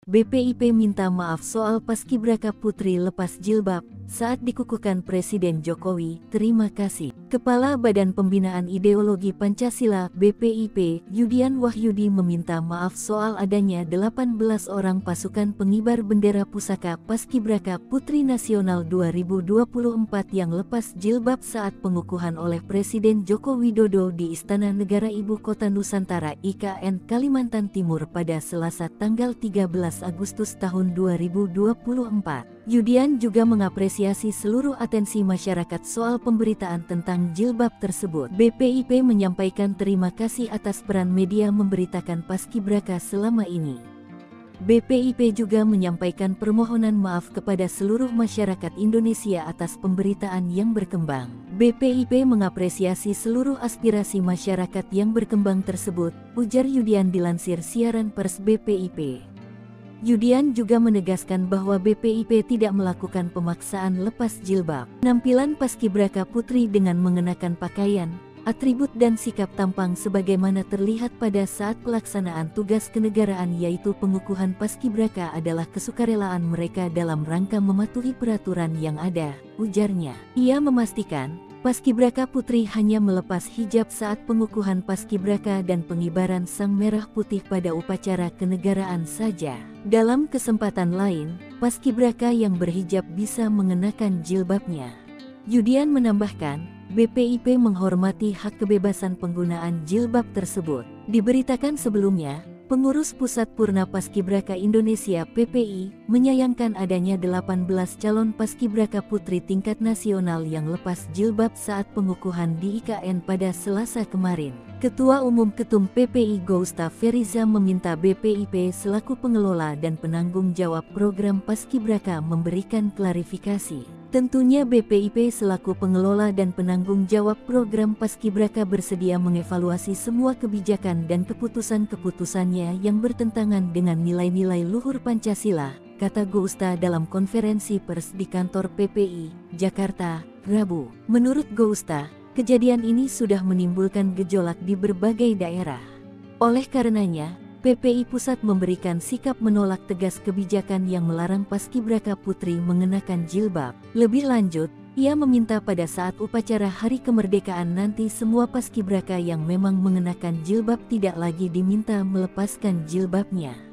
BPIP minta maaf soal paskibraka putri lepas jilbab saat dikukuhkan Presiden Jokowi. Terima kasih. Kepala Badan Pembinaan Ideologi Pancasila (BPIP), Yudian Wahyudi meminta maaf soal adanya 18 orang pasukan pengibar bendera pusaka Paskibraka Putri Nasional 2024 yang lepas jilbab saat pengukuhan oleh Presiden Joko Widodo di Istana Negara Ibu Kota Nusantara (IKN) Kalimantan Timur pada Selasa tanggal 13 Agustus tahun 2024. Yudian juga mengapresiasi seluruh atensi masyarakat soal pemberitaan tentang jilbab tersebut. BPIP menyampaikan terima kasih atas peran media memberitakan paskibraka selama ini. BPIP juga menyampaikan permohonan maaf kepada seluruh masyarakat Indonesia atas pemberitaan yang berkembang. BPIP mengapresiasi seluruh aspirasi masyarakat yang berkembang tersebut, ujar Yudian dilansir siaran pers BPIP. Yudian juga menegaskan bahwa BPIP tidak melakukan pemaksaan lepas jilbab. Penampilan paskibraka putri dengan mengenakan pakaian, atribut dan sikap tampang sebagaimana terlihat pada saat pelaksanaan tugas kenegaraan yaitu pengukuhan paskibraka adalah kesukarelaan mereka dalam rangka mematuhi peraturan yang ada, ujarnya. Ia memastikan, paskibraka putri hanya melepas hijab saat pengukuhan paskibraka dan pengibaran sang merah putih pada upacara kenegaraan saja. Dalam kesempatan lain, paskibraka yang berhijab bisa mengenakan jilbabnya. Yudian menambahkan, BPIP menghormati hak kebebasan penggunaan jilbab tersebut. Diberitakan sebelumnya, Pengurus Pusat Purna Paskibraka Indonesia (PPI) menyayangkan adanya 18 calon paskibraka putri tingkat nasional yang lepas jilbab saat pengukuhan di IKN pada Selasa kemarin. Ketua Umum Ketum PPI Gousta Feriza meminta BPIP selaku pengelola dan penanggung jawab program paskibraka memberikan klarifikasi. Tentunya BPIP selaku pengelola dan penanggung jawab program paskibraka bersedia mengevaluasi semua kebijakan dan keputusan-keputusannya yang bertentangan dengan nilai-nilai luhur Pancasila, kata Gousta dalam konferensi pers di kantor PPI, Jakarta, Rabu. Menurut Gousta, kejadian ini sudah menimbulkan gejolak di berbagai daerah. Oleh karenanya, PPI Pusat memberikan sikap menolak tegas kebijakan yang melarang paskibraka putri mengenakan jilbab. Lebih lanjut, ia meminta pada saat upacara Hari Kemerdekaan nanti semua paskibraka yang memang mengenakan jilbab tidak lagi diminta melepaskan jilbabnya.